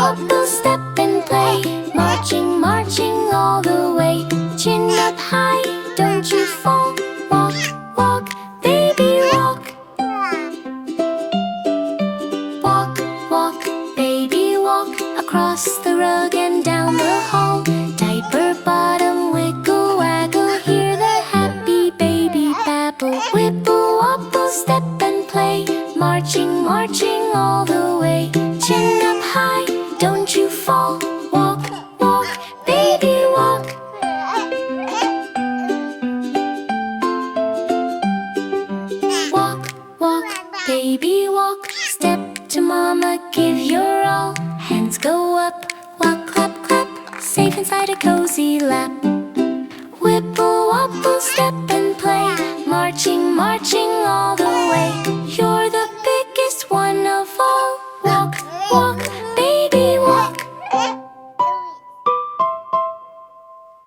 wobble, step and play. Marching, marching all the way. Chin up high, don't you fall. Walk, walk, baby, walk. Walk, walk, baby, walk. Across the rug and down the hall. Diaper bottom, wiggle, waggle. Hear the happy baby babble. Wibble, wobble, step and play. Marching, marching all the way. Chin up high, don't you fall. Walk, walk, baby, walk. Walk, walk, baby, walk. Step to mama, give your all. Hands go up, walk, clap, clap. Safe inside a cozy lap. Wibble, wobble, step and play. Marching, marching all the way.